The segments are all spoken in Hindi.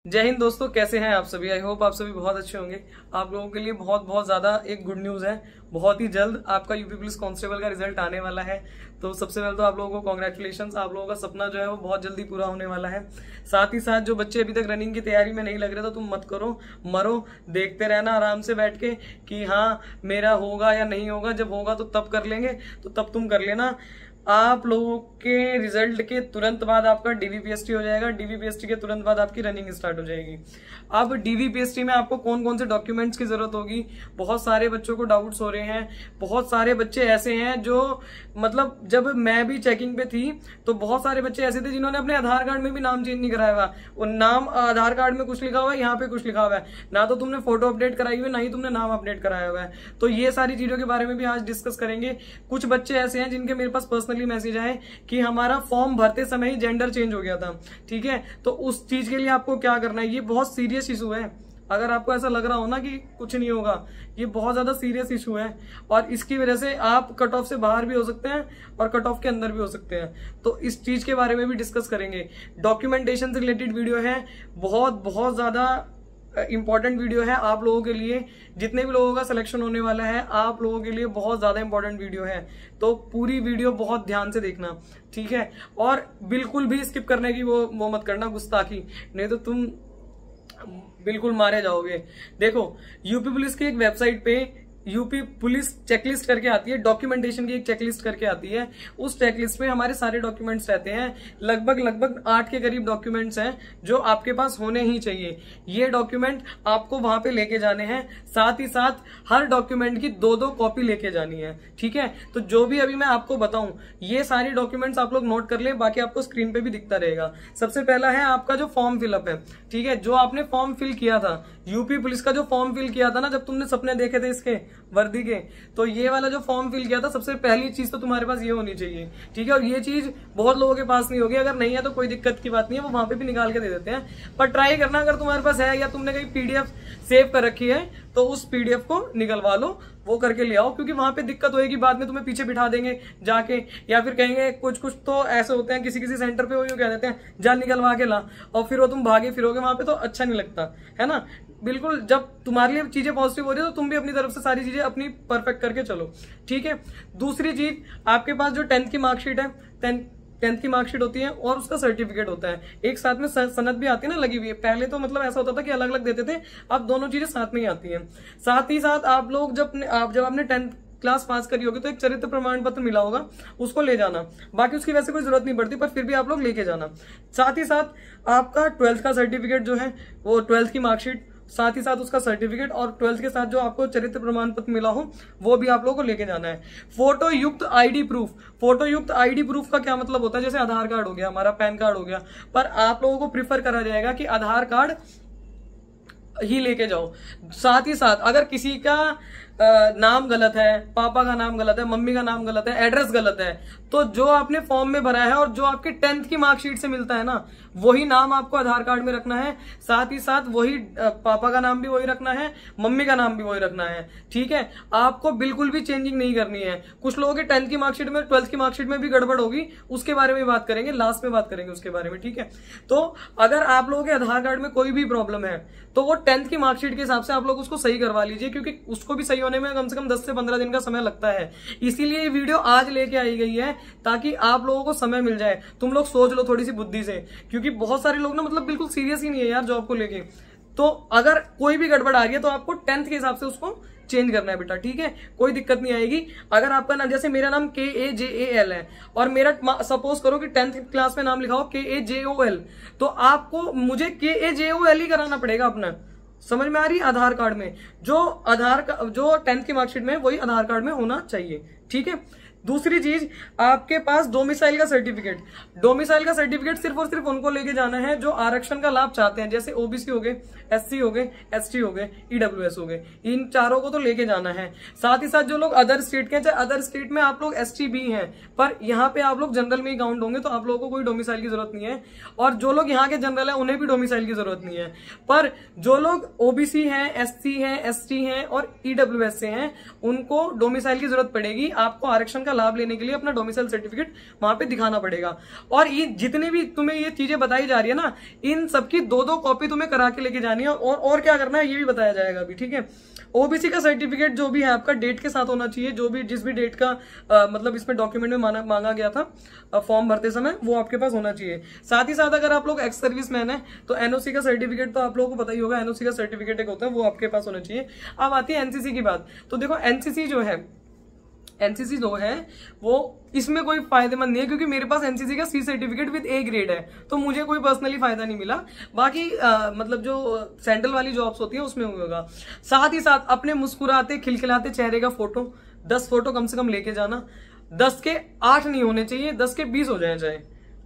जय हिंद दोस्तों, कैसे हैं आप सभी। आई होप आप सभी बहुत अच्छे होंगे। आप लोगों के लिए बहुत बहुत ज्यादा एक गुड न्यूज है। बहुत ही जल्द आपका यूपी पुलिस कांस्टेबल का रिजल्ट आने वाला है। तो सबसे पहले तो आप लोगों को कॉन्ग्रेचुलेशंस। आप लोगों का सपना जो है वो बहुत जल्दी पूरा होने वाला है। साथ ही साथ जो बच्चे अभी तक रनिंग की तैयारी में नहीं लग रहे, तो तुम मत करो, मरो, देखते रहना आराम से बैठ के कि हाँ मेरा होगा या नहीं होगा। जब होगा तो तब कर लेंगे, तो तब तुम कर लेना। आप लोगों के रिजल्ट के तुरंत बाद आपका डीवीपीएसटी हो जाएगा। डीवीपीएसटी के तुरंत बाद आपकी रनिंग स्टार्ट हो जाएगी। अब डीवीपीएसटी में आपको कौन कौन से डॉक्यूमेंट्स की जरूरत होगी, बहुत सारे बच्चों को डाउट्स हो रहे हैं। बहुत सारे बच्चे ऐसे हैं जो मतलब जब मैं भी चेकिंग पे थी तो बहुत सारे बच्चे ऐसे थे जिन्होंने अपने आधार कार्ड में भी नाम चेंज नहीं कराया हुआ। वो नाम आधार कार्ड में कुछ लिखा हुआ है, यहाँ पे कुछ लिखा हुआ है, ना तो तुमने फोटो अपडेट कराई हुई है, ना ही तुमने नाम अपडेट कराया हुआ है। तो ये सारी चीजों के बारे में भी आज डिस्कस करेंगे। कुछ बच्चे ऐसे हैं जिनके मेरे पास पर्सनली मैसेज आए कि हमारा फॉर्म भरते समय ही जेंडर चेंज हो गया था। ठीक है, तो उस चीज के लिए आपको क्या करना है, ये बहुत सीरियस इशू है। अगर आपको ऐसा लग रहा हो ना कि कुछ नहीं होगा, ये बहुत ज्यादा सीरियस इशू है और इसकी वजह से आप कट ऑफ से बाहर भी हो सकते हैं और कट ऑफ के अंदर भी हो सकते हैं। तो इस चीज के बारे में भी डिस्कस करेंगे। डॉक्यूमेंटेशन से रिलेटेड वीडियो है, बहुत बहुत ज्यादा इंपॉर्टेंट वीडियो है आप लोगों के लिए। जितने भी लोगों का सिलेक्शन होने वाला है आप लोगों के लिए बहुत ज्यादा इंपॉर्टेंट वीडियो है। तो पूरी वीडियो बहुत ध्यान से देखना, ठीक है। और बिल्कुल भी स्किप करने की वो मत करना, गुस्ताखी, नहीं तो तुम बिल्कुल मारे जाओगे। देखो, यूपी पुलिस की एक वेबसाइट पे यूपी पुलिस चेकलिस्ट करके आती है, डॉक्यूमेंटेशन की एक चेकलिस्ट करके आती है। उस चेकलिस्ट में हमारे सारे डॉक्यूमेंट्स रहते हैं। लगभग 8 के करीब डॉक्यूमेंट्स हैं जो आपके पास होने ही चाहिए। ये डॉक्यूमेंट आपको वहां पे लेके जाने हैं। साथ ही साथ हर डॉक्यूमेंट की 2-2 कॉपी लेके जानी है, ठीक है। तो जो भी अभी मैं आपको बताऊं, ये सारी डॉक्यूमेंट्स आप लोग नोट कर ले, बाकी आपको स्क्रीन पे भी दिखता रहेगा। सबसे पहला है आपका जो फॉर्म फिलअप है, ठीक है। जो आपने फॉर्म फिल किया था, यूपी पुलिस का जो फॉर्म फिल किया था ना, जब तुमने सपने देखे थे इसके वर्दी के, तो ये वाला जो फॉर्म फिल किया था, सबसे पहली चीज तो तुम्हारे पास ये होनी चाहिए, ठीक है। और ये चीज बहुत लोगों के पास नहीं होगी। अगर नहीं है तो कोई दिक्कत की बात नहीं है, वो वहां पे भी निकाल के दे देते हैं। पर ट्राई करना, अगर तुम्हारे पास है या तुमने कहीं पीडीएफ सेव कर रखी है तो उस पीडीएफ को निकलवा लो, वो करके ले आओ। क्योंकि वहां पे दिक्कत होगी, बाद में तुम्हें पीछे बिठा देंगे जाके, या फिर कहेंगे कुछ तो ऐसे होते हैं किसी सेंटर पे, वो यूं कह देते हैं जा निकलवा के ला, और फिर वो तुम भागे फिरोगे वहां पे, तो अच्छा नहीं लगता है ना। बिल्कुल, जब तुम्हारे लिए चीजें पॉजिटिव हो रही है तो तुम भी अपनी तरफ से सारी चीजें अपनी परफेक्ट करके चलो, ठीक है। दूसरी चीज, आपके पास जो 10th की मार्कशीट है, 10th की मार्कशीट होती है और उसका सर्टिफिकेट होता है। एक साथ में सनद भी आती है ना, लगी हुई है। पहले तो मतलब ऐसा होता था कि अलग अलग देते थे, अब दोनों चीजें साथ में ही आती हैं। साथ ही साथ आप लोग जब आपने 10th क्लास पास करी होगी तो एक चरित्र प्रमाण पत्र मिला होगा, उसको ले जाना। बाकी उसकी वैसे कोई जरूरत नहीं पड़ती, पर फिर भी आप लोग लेके जाना। साथ ही साथ आपका 12th का सर्टिफिकेट जो है, वो 12th की मार्कशीट, साथ ही साथ उसका सर्टिफिकेट, और 12th के साथ जो आपको चरित्र प्रमाण पत्र मिला हो वो भी आप लोगों को लेके जाना है। फोटो युक्त आईडी प्रूफ। फोटो युक्त आईडी प्रूफ का क्या मतलब होता है, जैसे आधार कार्ड हो गया, हमारा पैन कार्ड हो गया, पर आप लोगों को प्रिफर करा जाएगा कि आधार कार्ड ही लेके जाओ। साथ ही साथ अगर किसी का नाम गलत है, पापा का नाम गलत है, मम्मी का नाम गलत है, एड्रेस गलत है, तो जो आपने फॉर्म में भरा है और जो आपके 10th की मार्कशीट से मिलता है ना, वही नाम आपको आधार कार्ड में रखना है। साथ ही साथ वही पापा का नाम भी वही रखना है, मम्मी का नाम भी वही रखना है, ठीक है। आपको बिल्कुल भी चेंजिंग नहीं करनी है। कुछ लोगों के 10th की मार्कशीट में, 12th की मार्कशीट में भी गड़बड़ होगी, उसके बारे में बात करेंगे, लास्ट में बात करेंगे उसके बारे में, ठीक है। तो अगर आप लोगों के आधार कार्ड में कोई भी प्रॉब्लम है तो वो 10th की मार्कशीट के हिसाब से आप लोग उसको सही करवा लीजिए, क्योंकि उसको भी सही होने में कम से कम 10 से 15 दिन का समय लगता है। इसीलिए ये वीडियो आज लेके आई गई है, ताकि आप लोगों को समय मिल जाए। तुम लोग सोच लो थोड़ी सी बुद्धि से, क्योंकि बहुत सारे लोग ना मतलब बिल्कुल सीरियस ही नहीं है यार जॉब को लेके। तो अगर कोई भी गड़बड़ आ रही है तो आपको 10th के हिसाब से उसको चेंज करना है बेटा, ठीक है। कोई दिक्कत नहीं आएगी। अगर आपका नाम, जैसे मेरा नाम KAJAL है और मेरा सपोज करो कि 10th क्लास में नाम लिखा हो KAJOL, तो आपको मुझे KAJOL ही कराना पड़ेगा अपना। समझ में आ रही है? आधार कार्ड में जो 10th की मार्कशीट में वही आधार कार्ड में होना चाहिए, ठीक है। दूसरी चीज, आपके पास डोमिसाइल का सर्टिफिकेट। डोमिसाइल का सर्टिफिकेट सिर्फ और सिर्फ उनको लेके जाना है जो आरक्षण का लाभ चाहते हैं, जैसे ओबीसी हो गए, SC हो गए, ST हो गए, EWS हो गए, इन चारों को तो लेके जाना है। साथ ही साथ जो लोग अदर स्टेट के, चाहे अदर स्टेट में आप लोग ST भी हैं, पर यहाँ पे आप लोग जनरल में ही काउंट होंगे, तो आप लोगों को कोई डोमिसाइल की जरूरत नहीं है। और जो लोग यहाँ के जनरल है उन्हें भी डोमिसाइल की जरूरत नहीं है। पर जो लोग OBC हैं, SC हैं, ST हैं और EWS से हैं, उनको डोमिसाइल की जरूरत पड़ेगी। आपको आरक्षण का लाभ लेने के लिए अपना डोमिसाइल सर्टिफिकेट वहां पे दिखाना पड़ेगा। और ये जितने भी तुम्हें ये चीजें बताई जा रही है ना, इन सबकी 2-2 कॉपी तुम्हें करा के लेके जानी है। और क्या करना है ये भी बताया जाएगा अभी, ठीक है। ओबीसी का सर्टिफिकेट जो भी है आपका डेट के साथ होना चाहिए, जो भी जिस भी डेट का मतलब इसमें डॉक्यूमेंट में मांगा गया था फॉर्म भरते समय, वो आपके पास होना चाहिए। साथ ही साथ अगर आप लोग एक्स सर्विस मैन है तो एनओसी का सर्टिफिकेट तो आप लोगों को पता ही होगा, एनओसी का सर्टिफिकेट एक होता है, वो आपके पास होना चाहिए। अब आती है एनसीसी की बात। तो देखो एनसीसी जो है वो इसमें कोई फायदेमंद नहीं है, क्योंकि मेरे पास एनसीसी का C certificate with A grade है, तो मुझे कोई पर्सनली फायदा नहीं मिला। बाकी मतलब जो सेंट्रल वाली जॉब्स होती है उसमें होगा। साथ ही साथ अपने मुस्कुराते खिलखिलाते चेहरे का फोटो 10 फोटो कम से कम लेके जाना। 10 के 8 नहीं होने चाहिए, 10 के 20 हो जाए चाहे।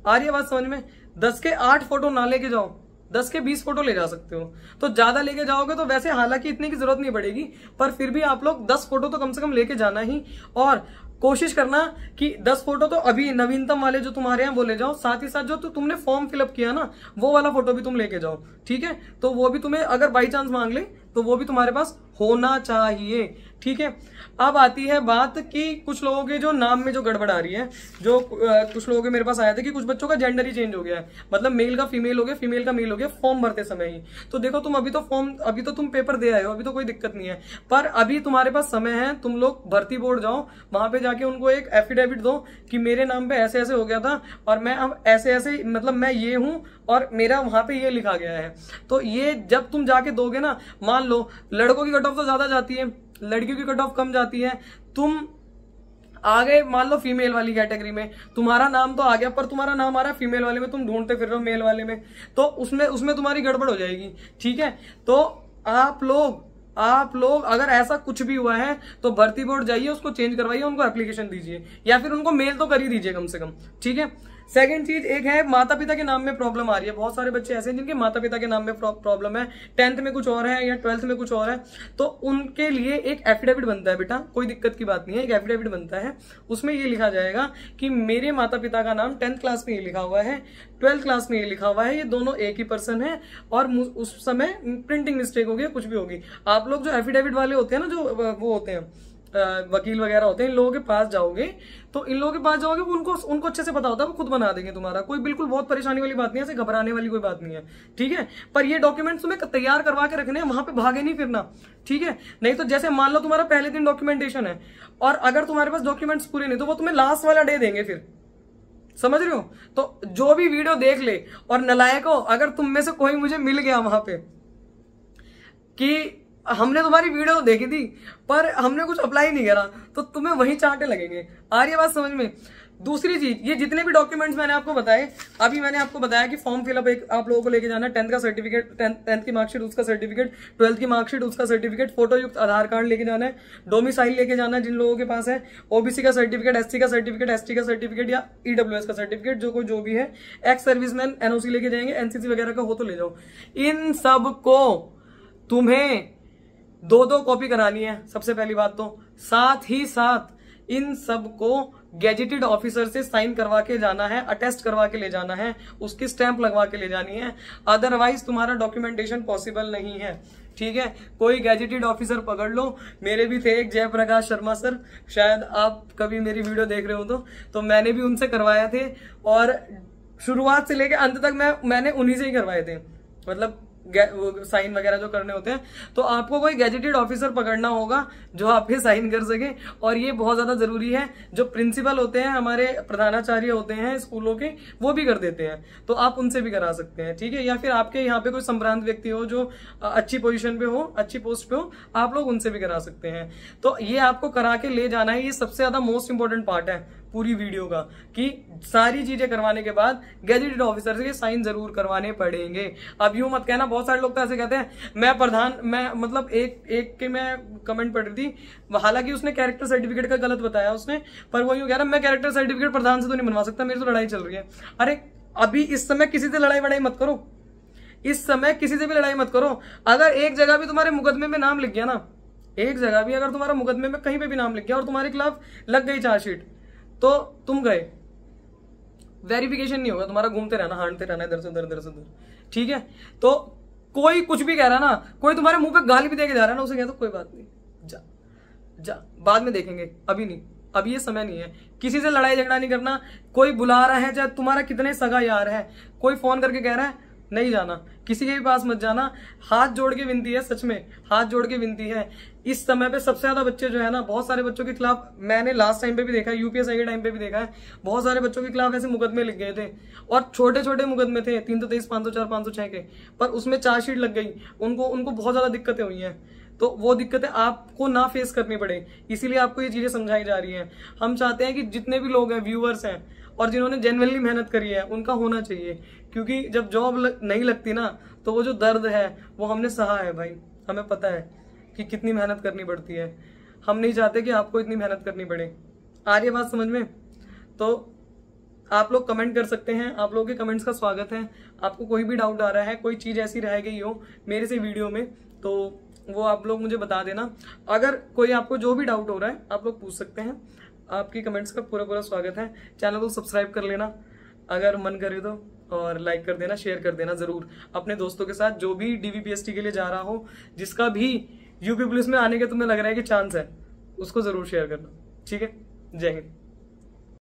आ रही है बात समझ में? 10 के 8 फोटो ना लेके जाओ, 10 के 20 फोटो ले जा सकते हो। तो ज्यादा लेके जाओगे तो वैसे हालांकि इतने की जरूरत नहीं पड़ेगी, पर फिर भी आप लोग 10 फोटो तो कम से कम लेके जाना ही। और कोशिश करना कि 10 फोटो तो अभी नवीनतम वाले जो तुम्हारे हैं वो ले जाओ। साथ ही साथ जो तुमने फॉर्म फिलअप किया ना, वो वाला फोटो भी तुम लेके जाओ, ठीक है। तो वो भी तुम्हें अगर बाई चांस मांग ले तो वो भी तुम्हारे पास होना चाहिए, ठीक है। अब आती है बात कि कुछ लोगों के जो नाम में जो गड़बड़ आ रही है, जो कुछ लोगों के मेरे पास आया था कि कुछ बच्चों का जेंडर ही चेंज हो गया है, मतलब मेल का फीमेल हो गया, फीमेल का मेल हो गया फॉर्म भरते समय ही। तो देखो तुम अभी तो तुम पेपर दे आए हो, अभी तो कोई दिक्कत नहीं है, पर अभी तुम्हारे पास समय है। तुम लोग भर्ती बोर्ड जाओ, वहां पे जाके उनको एक एफिडेविट दो कि मेरे नाम पे ऐसे ऐसे हो गया था और मैं अब ऐसे ऐसे मतलब मैं ये हूं और मेरा वहां पे ये लिखा गया है। तो ये जब तुम जाके दोगे ना, मान लो लड़कों की कट ऑफ तो ज्यादा जाती है, लड़कियों की कट ऑफ कम जाती है। तुम आ गए मान लो फीमेल वाली कैटेगरी में, तुम्हारा नाम तो आ गया पर तुम्हारा नाम आ रहा है फीमेल वाले में, तुम ढूंढते फिर रहे हो मेल वाले में, तो उसमें तुम्हारी गड़बड़ हो जाएगी, ठीक है। तो आप लोग अगर ऐसा कुछ भी हुआ है तो भर्ती बोर्ड जाइए, उसको चेंज करवाइए, उनको एप्लीकेशन दीजिए या फिर उनको मेल तो कर ही दीजिए कम से कम, ठीक है। सेकंड चीज एक है माता पिता के नाम में प्रॉब्लम आ रही है। बहुत सारे बच्चे ऐसे हैं जिनके माता पिता के नाम में प्रॉब्लम है, 10th में कुछ और है या 12th में कुछ और है, तो उनके लिए एक एफिडेविट बनता है बेटा, कोई दिक्कत की बात नहीं है। एक एफिडेविट बनता है, उसमें ये लिखा जाएगा कि मेरे माता पिता का नाम 10th क्लास में ये लिखा हुआ है, 12th क्लास में ये लिखा हुआ है, ये दोनों एक ही पर्सन है और उस समय प्रिंटिंग मिस्टेक होगी, कुछ भी होगी। आप लोग जो एफिडेविट वाले होते हैं ना, जो वो होते हैं वकील वगैरह होते हैं, इन लोगों के पास जाओगे तो इन लोगों के पास जाओगे उनको अच्छे से पता होता है, वो खुद बना देंगे तुम्हारा। कोई बिल्कुल बहुत परेशानी वाली बात नहीं है, ऐसे घबराने वाली कोई बात नहीं है, ठीक है। पर ये डॉक्यूमेंट्स तुम्हें तैयार करवा के रखने हैं, वहां पे भागे नहीं फिरना, ठीक है। नहीं तो जैसे मान लो तुम्हारा पहले दिन डॉक्यूमेंटेशन है और अगर तुम्हारे पास डॉक्यूमेंट्स पूरे नहीं तो वो तुम्हें लास्ट वाला डे देंगे, फिर समझ रहे हो। तो जो भी वीडियो देख ले, और नलायको अगर तुम में से कोई मुझे मिल गया वहां पे कि हमने तुम्हारी वीडियो तो देखी थी पर हमने कुछ अप्लाई नहीं करा, तो तुम्हें वही चांटे लगेंगे। आ रही है बात समझ में? दूसरी चीज, ये जितने भी डॉक्यूमेंट्स मैंने आपको बताए, अभी मैंने आपको बताया कि फॉर्म फिलअप एक आप लोगों को लेके जाना है, 10th का सर्टिफिकेट, 10th की मार्कशीट उसका सर्टिफिकेट, 12th की मार्कशीट उसका सर्टिफिकेट, फोटो युक्त आधार कार्ड लेके जाना है, डोमिसाइल लेके जाना है जिन लोगों के पास है, ओबीसी का सर्टिफिकेट, एससी का सर्टिफिकेट, एसटी का सर्टिफिकेट या ईडब्ल्यूएस का सर्टिफिकेट, जो भी है, एक्स सर्विसमैन एनओसी लेके जाएंगे, एनसीसी वगैरह का हो तो ले जाओ। इन सब को तुम्हें 2-2 कॉपी करानी है सबसे पहली बात तो। साथ ही साथ इन सब को गैजेटेड ऑफिसर से साइन करवा के जाना है, अटेस्ट करवा के ले जाना है, उसकी स्टैंप लगवा के ले जानी है, अदरवाइज तुम्हारा डॉक्यूमेंटेशन पॉसिबल नहीं है, ठीक है। कोई गैजेटेड ऑफिसर पकड़ लो। मेरे भी थे एक जयप्रकाश शर्मा सर, शायद आप कभी मेरी वीडियो देख रहे हो तो मैंने भी उनसे करवाया थे और शुरुआत से लेकर अंत तक मैंने उन्हीं से ही करवाए थे, मतलब साइन वगैरह जो करने होते हैं। तो आपको कोई गैजेटेड ऑफिसर पकड़ना होगा जो आपके साइन कर सके, और ये बहुत ज्यादा जरूरी है। जो प्रिंसिपल होते हैं, हमारे प्रधानाचार्य होते हैं स्कूलों के, वो भी कर देते हैं, तो आप उनसे भी करा सकते हैं, ठीक है। या फिर आपके यहाँ पे कोई संभ्रांत व्यक्ति हो जो अच्छी पोजीशन पे हो, अच्छी पोस्ट पे हो, आप लोग उनसे भी करा सकते हैं। तो ये आपको करा के ले जाना है। ये सबसे ज्यादा मोस्ट इंपॉर्टेंट पार्ट है पूरी वीडियो का, कि सारी चीजें करवाने के बाद गैजेटेड ऑफिसर से साइन जरूर करवाने पड़ेंगे। अब यूं मत कहना, बहुत सारे लोग तो ऐसे कहते हैं मैं मतलब एक के मैं कमेंट पढ़ रही थी, हालांकि उसने कैरेक्टर सर्टिफिकेट का गलत बताया उसने, पर वो यूं कह रहा मैं कैरेक्टर सर्टिफिकेट प्रधान से तो नहीं बनवा सकता, मेरी तो लड़ाई चल रही है। अरे अभी इस समय किसी से लड़ाई मत करो, इस समय किसी से भी लड़ाई मत करो। अगर एक जगह भी तुम्हारे मुकदमे में नाम लिख गया ना, एक जगह भी अगर तुम्हारा मुकदमे में कहीं पे भी नाम लिख गया और तुम्हारे खिलाफ लग गई चार्जशीट, तो तुम गए, वेरिफिकेशन नहीं होगा तुम्हारा, घूमते रहना, हांटते रहना इधर से उधर, ठीक है। तो कोई कुछ भी कह रहा ना, कोई तुम्हारे मुंह पे गाली भी देके जा रहा है ना, उसे कह दो कोई बात नहीं, जा बाद में देखेंगे, अभी नहीं, अब ये समय नहीं है, किसी से लड़ाई झगड़ा नहीं करना। कोई बुला रहा है, चाहे तुम्हारा कितने सगा यार है, कोई फोन करके कह रहा है नहीं जाना, किसी के भी पास मत जाना। हाथ जोड़ के विनती है, सच में हाथ जोड़ के विनती है। इस समय पे सबसे ज्यादा बच्चे जो है ना, बहुत सारे बच्चों के खिलाफ मैंने लास्ट टाइम पे भी देखा है, यूपीएससी के टाइम पे भी देखा है, बहुत सारे बच्चों के खिलाफ ऐसे मुकदमे लिख गए थे, और छोटे छोटे मुकदमे थे, 323, 504, 506 के, पर उसमें चार्जशीट लग गई। उनको बहुत ज्यादा दिक्कतें हुई हैं। तो वो दिक्कतें आपको ना फेस करनी पड़े, इसीलिए आपको ये चीजें समझाई जा रही हैं। हम चाहते हैं कि जितने भी लोग हैं, व्यूअर्स हैं, और जिन्होंने जेन्युइनली मेहनत करी है, उनका होना चाहिए। क्योंकि जब जॉब नहीं लगती ना, तो वो जो दर्द है वो हमने सहा है भाई, हमें पता है कि कितनी मेहनत करनी पड़ती है। हम नहीं चाहते कि आपको इतनी मेहनत करनी पड़े। आ रही है बात समझ में? तो आप लोग कमेंट कर सकते हैं, आप लोगों के कमेंट्स का स्वागत है। आपको कोई भी डाउट आ रहा है, कोई चीज ऐसी रह गई हो मेरे से वीडियो में, तो वो आप लोग मुझे बता देना। अगर कोई आपको जो भी डाउट हो रहा है, आप लोग पूछ सकते हैं। आपकी कमेंट्स का पूरा स्वागत है। चैनल को सब्सक्राइब कर लेना अगर मन करे तो, और लाइक कर देना, शेयर कर देना जरूर अपने दोस्तों के साथ, जो भी डीवीपीएसटी के लिए जा रहा हो, जिसका भी यूपी पुलिस में आने के तुम्हें लग रहा है कि चांस है, उसको जरूर शेयर करना। ठीक है, जय हिंद।